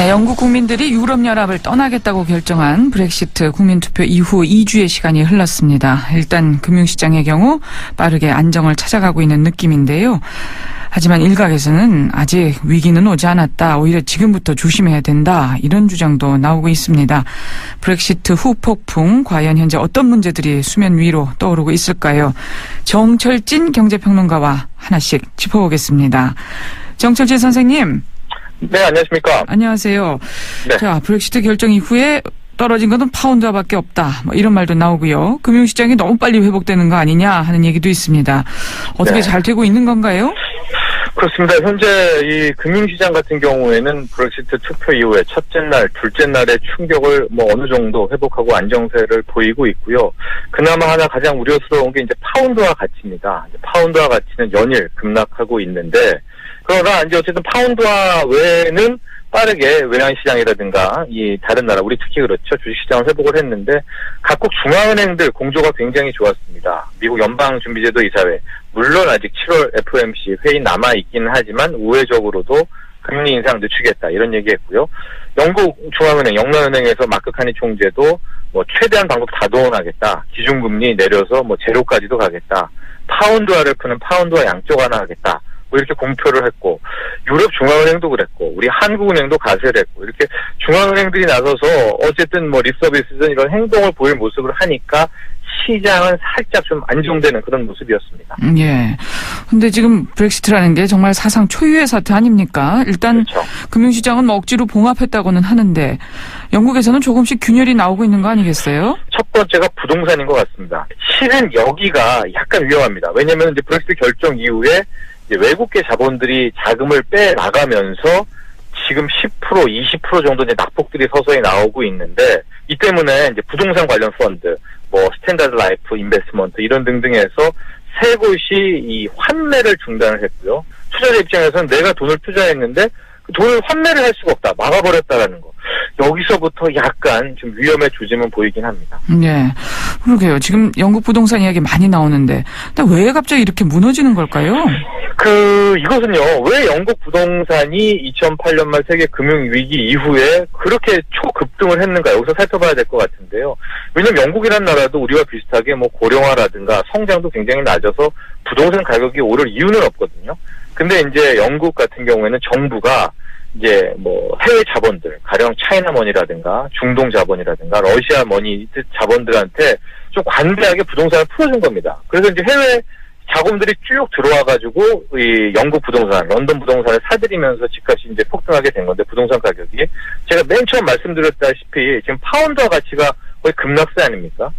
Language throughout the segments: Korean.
네, 영국 국민들이 유럽연합을 떠나겠다고 결정한 브렉시트 국민투표 이후 2주의 시간이 흘렀습니다. 일단 금융시장의 경우 빠르게 안정을 찾아가고 있는 느낌인데요. 하지만 일각에서는 아직 위기는 오지 않았다. 오히려 지금부터 조심해야 된다. 이런 주장도 나오고 있습니다. 브렉시트 후 폭풍, 과연 현재 어떤 문제들이 수면 위로 떠오르고 있을까요? 정철진 경제평론가와 하나씩 짚어보겠습니다. 정철진 선생님. 네, 안녕하십니까. 안녕하세요. 네. 자, 브렉시트 결정 이후에 떨어진 것은 파운드화밖에 없다. 뭐 이런 말도 나오고요. 금융시장이 너무 빨리 회복되는 거 아니냐 하는 얘기도 있습니다. 어떻게 잘 되고 있는 건가요? 그렇습니다. 현재 이 금융시장 같은 경우에는 브렉시트 투표 이후에 첫째 날, 둘째 날의 충격을 어느 정도 회복하고 안정세를 보이고 있고요. 그나마 하나 가장 우려스러운 게 이제 파운드화 가치입니다. 파운드화 가치는 연일 급락하고 있는데, 그러나 이제 어쨌든 파운드화 외에는 빠르게 외환시장이라든가 이 다른 나라, 우리 특히 그렇죠. 주식시장을 회복을 했는데 각국 중앙은행들 공조가 굉장히 좋았습니다. 미국 연방준비제도 이사회, 물론 아직 7월 FOMC 회의 남아있기는 하지만 우회적으로도 금리 인상 늦추겠다 이런 얘기했고요. 영국 중앙은행, 영란은행에서 마크카니 총재도 최대한 방법 다 동원하겠다. 기준금리 내려서 제로까지도 가겠다. 파운드화를 푸는 파운드화 양쪽 하나 하겠다. 이렇게 공표를 했고, 유럽 중앙은행도 그랬고, 우리 한국은행도 가세를 했고, 이렇게 중앙은행들이 나서서 어쨌든 립서비스든 이런 행동을 보일 모습을 하니까 시장은 살짝 좀 안정되는 그런 모습이었습니다. 예. 근데 지금 브렉시트라는 게 정말 사상 초유의 사태 아닙니까? 일단 그렇죠. 금융시장은 억지로 봉합했다고는 하는데 영국에서는 조금씩 균열이 나오고 있는 거 아니겠어요? 첫 번째가 부동산인 것 같습니다. 실은 여기가 약간 위험합니다. 왜냐하면 이제 브렉시트 결정 이후에 외국계 자본들이 자금을 빼나가면서 지금 10%, 20% 정도 이제 낙폭들이 서서히 나오고 있는데, 이 때문에 이제 부동산 관련 펀드, 스탠다드 라이프 인베스트먼트 이런 등등에서 세 곳이 이 환매를 중단을 했고요. 투자자 입장에서는 내가 돈을 투자했는데 그 돈을 환매를 할 수가 없다, 막아버렸다라는 거. 여기서부터 약간 좀 위험의 조짐은 보이긴 합니다. 네, 그러게요. 지금 영국 부동산 이야기 많이 나오는데, 근데 왜 갑자기 이렇게 무너지는 걸까요? 이것은요, 왜 영국 부동산이 2008년 말 세계 금융위기 이후에 그렇게 초급등을 했는가, 여기서 살펴봐야 될 것 같은데요. 왜냐면 영국이라는 나라도 우리와 비슷하게 고령화라든가 성장도 굉장히 낮아서 부동산 가격이 오를 이유는 없거든요. 근데 이제 영국 같은 경우에는 정부가 이제 해외 자본들, 가령 차이나머니라든가 중동 자본이라든가 러시아 머니 자본들한테 좀 관대하게 부동산을 풀어준 겁니다. 그래서 이제 해외 자금들이 쭉 들어와가지고 이 영국 부동산, 런던 부동산을 사들이면서 집값이 이제 폭등하게 된 건데, 부동산 가격이 제가 맨 처음 말씀드렸다시피 지금 파운드화 가치가 거의 급락세 아닙니까?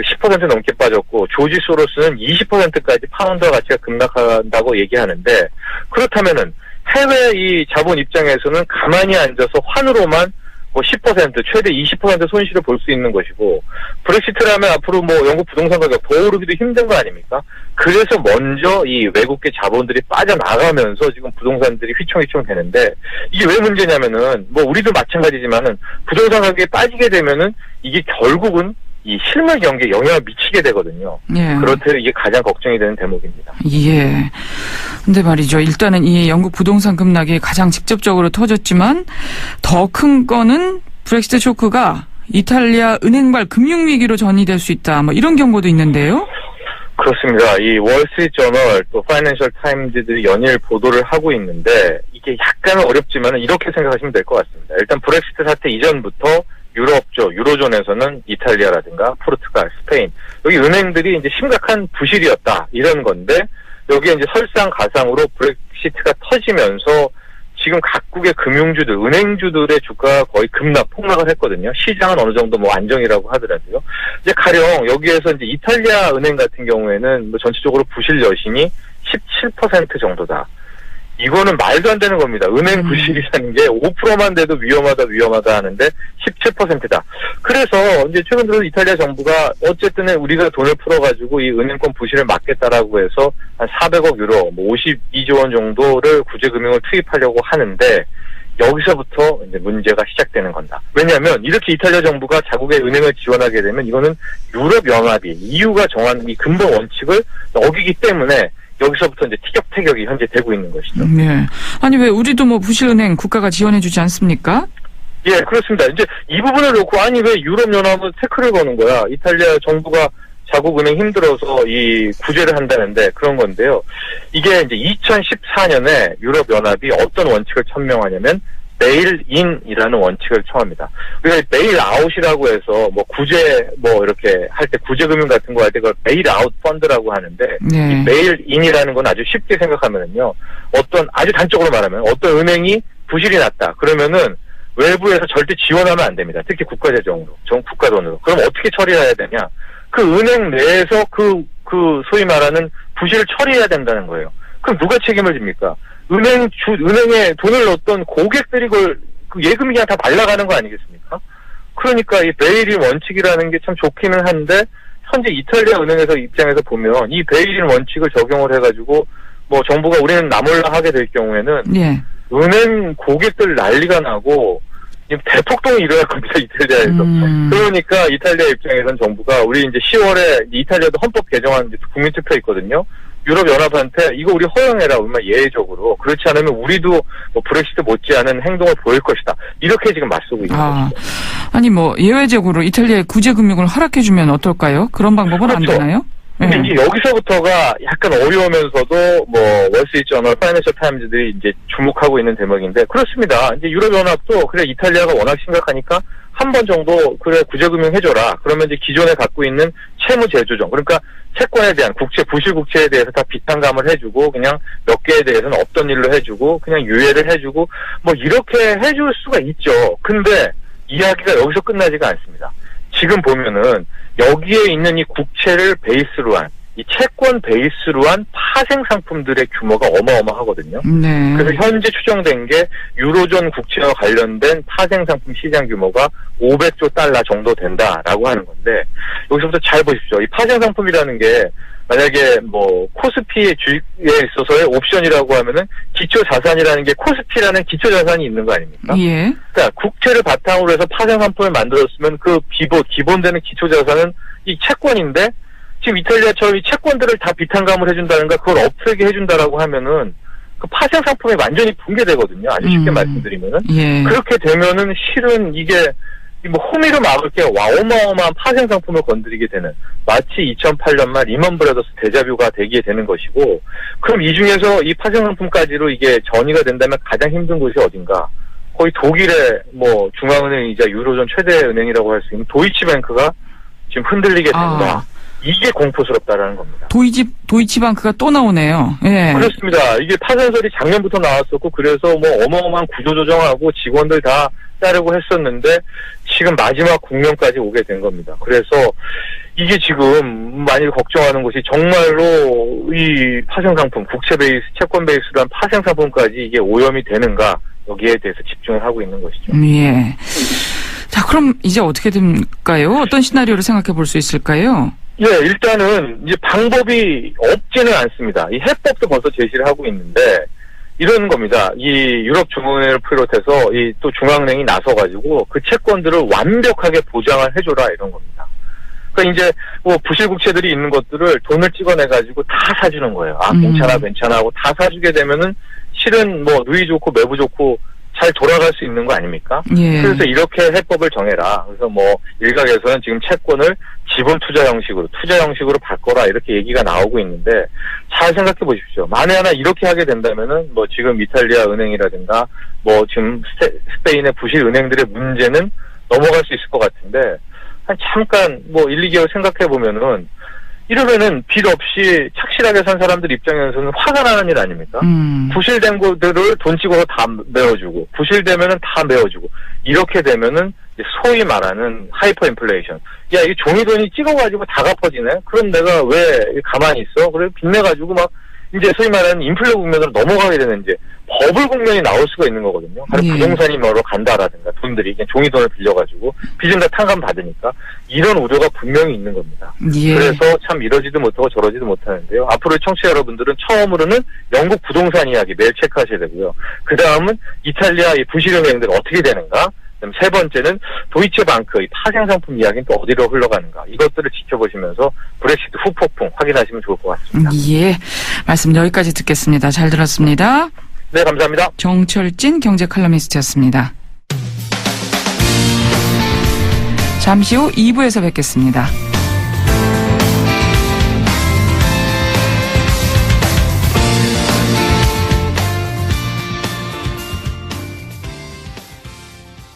10% 넘게 빠졌고, 조지 소로스는 20%까지 파운드화 가치가 급락한다고 얘기하는데, 그렇다면은 해외 이 자본 입장에서는 가만히 앉아서 환으로만 10%, 최대 20% 손실을 볼 수 있는 것이고, 브렉시트라면 앞으로 영국 부동산 가격 더 오르기도 힘든 거 아닙니까? 그래서 먼저 이 외국계 자본들이 빠져나가면서 지금 부동산들이 휘청휘청 되는데, 이게 왜 문제냐면은, 우리도 마찬가지지만은, 부동산 가격이 빠지게 되면은, 이게 결국은 이 실물 경기에 영향을 미치게 되거든요. 예. 그렇듯 이게 가장 걱정이 되는 대목입니다. 예. 근데 말이죠. 일단은 이 영국 부동산 급락이 가장 직접적으로 터졌지만 더 큰 거는 브렉시트 쇼크가 이탈리아 은행발 금융위기로 전이될 수 있다. 이런 경고도 있는데요. 그렇습니다. 이 월스트리트저널 또 파이낸셜 타임즈들이 연일 보도를 하고 있는데, 이게 약간은 어렵지만 이렇게 생각하시면 될 것 같습니다. 일단 브렉시트 사태 이전부터 유럽 유로존에서는 이탈리아라든가 포르투갈, 스페인, 여기 은행들이 이제 심각한 부실이었다 이런 건데, 여기에 이제 설상가상으로 브렉시트가 터지면서 지금 각국의 금융주들, 은행주들의 주가가 거의 폭락을 했거든요. 시장은 어느 정도 안정이라고 하더라도요. 이제 가령 여기에서 이제 이탈리아 은행 같은 경우에는 전체적으로 부실 여신이 17% 정도다. 이거는 말도 안 되는 겁니다. 은행 부실이라는 게 5%만 돼도 위험하다 하는데 17%다. 그래서 이제 최근 들어 이탈리아 정부가 어쨌든 우리가 돈을 풀어가지고 이 은행권 부실을 막겠다라고 해서 한 400억 유로, 52조 원 정도를 구제금융을 투입하려고 하는데, 여기서부터 이제 문제가 시작되는 건다. 왜냐하면 이렇게 이탈리아 정부가 자국의 은행을 지원하게 되면 이거는 유럽연합이 EU가 정한 이 근본 원칙을 어기기 때문에 여기서부터 이제 티격태격이 현재 되고 있는 것이죠. 네. 아니 왜 우리도 부실은행 국가가 지원해주지 않습니까? 예, 그렇습니다. 이제 이 부분을 놓고 아니 왜 유럽연합은 태클을 거는 거야? 이탈리아 정부가 자국은행 힘들어서 이 구제를 한다는데 그런 건데요. 이게 이제 2014년에 유럽연합이 어떤 원칙을 천명하냐면 베일인이라는 원칙을 청합니다. 우리가 베일아웃이라고 해서 뭐 구제 뭐 이렇게 할 때 구제금융 같은 거 할 때 그걸 베일아웃 펀드라고 하는데 네. 이 베일인이라는 건 아주 쉽게 생각하면은요. 어떤 아주 단적으로 말하면 어떤 은행이 부실이 났다. 그러면은 외부에서 절대 지원하면 안 됩니다. 특히 국가 재정으로, 국가 돈으로. 그럼 어떻게 처리해야 되냐? 그 은행 내에서 그 소위 말하는 부실을 처리해야 된다는 거예요. 그럼 누가 책임을 집니까? 은행에 돈을 넣었던 고객들이 그 예금이 그냥 다 날아가는 거 아니겠습니까? 그러니까 이 베일인 원칙이라는 게 참 좋기는 한데, 현재 이탈리아 은행에서 입장에서 보면 이 베일인 원칙을 적용을 해가지고, 뭐 정부가 우리는 나몰라 하게 될 경우에는, 예. 은행 고객들 난리가 나고, 대폭동이 일어날 겁니다, 이탈리아에서. 그러니까 이탈리아 입장에서는 정부가 우리 이제 10월에 이탈리아도 헌법 개정안 국민투표 있거든요. 유럽연합한테 이거 우리 허용해라, 얼마나 예외적으로. 그렇지 않으면 우리도 뭐 브렉시트 못지않은 행동을 보일 것이다. 이렇게 지금 맞서고 있는 거죠. 아니 뭐 예외적으로 이탈리아의 구제금융을 허락해주면 어떨까요? 그런 방법은 그렇죠. 안 되나요? 근데 이제 여기서부터가 약간 어려우면서도 뭐 월스트리트저널, 파이낸셜 타임즈들이 이제 주목하고 있는 대목인데 그렇습니다. 이제 유럽연합도 그래 이탈리아가 워낙 심각하니까 한 번 정도 그래 구제금융 해줘라. 그러면 이제 기존에 갖고 있는 채무 재조정, 그러니까 채권에 대한 부실 국채에 대해서 다 비탄감을 해주고 그냥 몇 개에 대해서는 없던 일로 해주고 그냥 유예를 해주고 뭐 이렇게 해줄 수가 있죠. 근데 이야기가 여기서 끝나지가 않습니다. 지금 보면은 여기에 있는 이 국채를 베이스로 한, 이 채권 베이스로 한 파생 상품들의 규모가 어마어마하거든요. 네. 그래서 현재 추정된 게 유로존 국채와 관련된 파생 상품 시장 규모가 500조 달러 정도 된다라고 하는 건데 여기서부터 잘 보십시오. 이 파생 상품이라는 게 만약에 뭐 코스피의 주식에 있어서의 옵션이라고 하면은 기초 자산이라는 게 코스피라는 기초 자산이 있는 거 아닙니까? 예. 그러니까 국채를 바탕으로 해서 파생 상품을 만들었으면 그 기본되는 기초 자산은 이 채권인데 지금 이탈리아처럼 이 채권들을 다 비탄감을 해준다는가 그걸 없애게 해준다라고 하면은 그 파생 상품이 완전히 붕괴되거든요. 아주 쉽게 말씀드리면은. 예. 그렇게 되면은 실은 이게 뭐 호미를 막을 게 어마어마한 파생 상품을 건드리게 되는 마치 2008년 말 리먼 브라더스 데자뷰가 되게 되는 것이고 그럼 이 중에서 이 파생 상품까지로 이게 전이가 된다면 가장 힘든 곳이 어딘가? 거의 독일의 뭐 중앙은행이자 유로존 최대 은행이라고 할 수 있는 도이치뱅크가 지금 흔들리게 된다. 이게 공포스럽다라는 겁니다. 도이치방크가 또 나오네요. 예. 그렇습니다. 이게 파산설이 작년부터 나왔었고 그래서 뭐 어마어마한 구조조정하고 직원들 다 자르고 했었는데 지금 마지막 국면까지 오게 된 겁니다. 그래서 이게 지금 만일 걱정하는 것이 정말로 이 파생상품, 국채 베이스, 채권 베이스로 한 파생상품까지 이게 오염이 되는가 여기에 대해서 집중을 하고 있는 것이죠. 예. 자, 그럼 이제 어떻게 될까요? 어떤 시나리오를 생각해 볼 수 있을까요? 예, 일단은 이제 방법이 없지는 않습니다. 이 해법도 벌써 제시를 하고 있는데 이런 겁니다. 이 유럽 중앙은행을 비롯해서 이 또 중앙은행이 나서가지고 그 채권들을 완벽하게 보장을 해줘라 이런 겁니다. 그러니까 이제 뭐 부실 국채들이 있는 것들을 돈을 찍어내가지고 다 사주는 거예요. 아 괜찮아 하고 다 사주게 되면은 실은 뭐 누이 좋고 매부 좋고 잘 돌아갈 수 있는 거 아닙니까? 예. 그래서 이렇게 해법을 정해라. 그래서 뭐 일각에서는 지금 채권을 지분 투자 형식으로 바꿔라 이렇게 얘기가 나오고 있는데 잘 생각해 보십시오. 만에 하나 이렇게 하게 된다면은 뭐 지금 이탈리아 은행이라든가 뭐 지금 스페인의 부실 은행들의 문제는 넘어갈 수 있을 것 같은데 한 잠깐 뭐 1, 2개월 생각해 보면은 이러면은 빚 없이 착실하게 산 사람들 입장에서는 화가 나는 일 아닙니까? 부실된 것들을 돈 찍어서 다 메워주고, 부실되면은 다 메워주고, 이렇게 되면은 소위 말하는 하이퍼 인플레이션. 야, 이 종이돈이 찍어가지고 다 갚아지네? 그럼 내가 왜 가만히 있어? 그래, 빚내가지고 막, 이제 소위 말하는 인플레 국면으로 넘어가게 되는 이제 버블 국면이 나올 수가 있는 거거든요. 바로 예. 부동산이 뭐로 간다라든가 돈들이 그냥 종이돈을 빌려가지고 빚은 다 탕감 받으니까 이런 우려가 분명히 있는 겁니다. 예. 그래서 참 이러지도 못하고 저러지도 못하는데요. 앞으로 청취자 여러분들은 처음으로는 영국 부동산 이야기 매일 체크하셔야 되고요. 그 다음은 이탈리아 이 부실은행들 어떻게 되는가? 그다음 세 번째는 도이체방크 이 파생상품 이야기는 또 어디로 흘러가는가 이것들을 지켜보시면서 브렉시트 후폭풍 확인하시면 좋을 것 같습니다. 예, 말씀 여기까지 듣겠습니다. 잘 들었습니다. 네, 감사합니다. 정철진 경제 칼럼니스트였습니다. 잠시 후 2부에서 뵙겠습니다.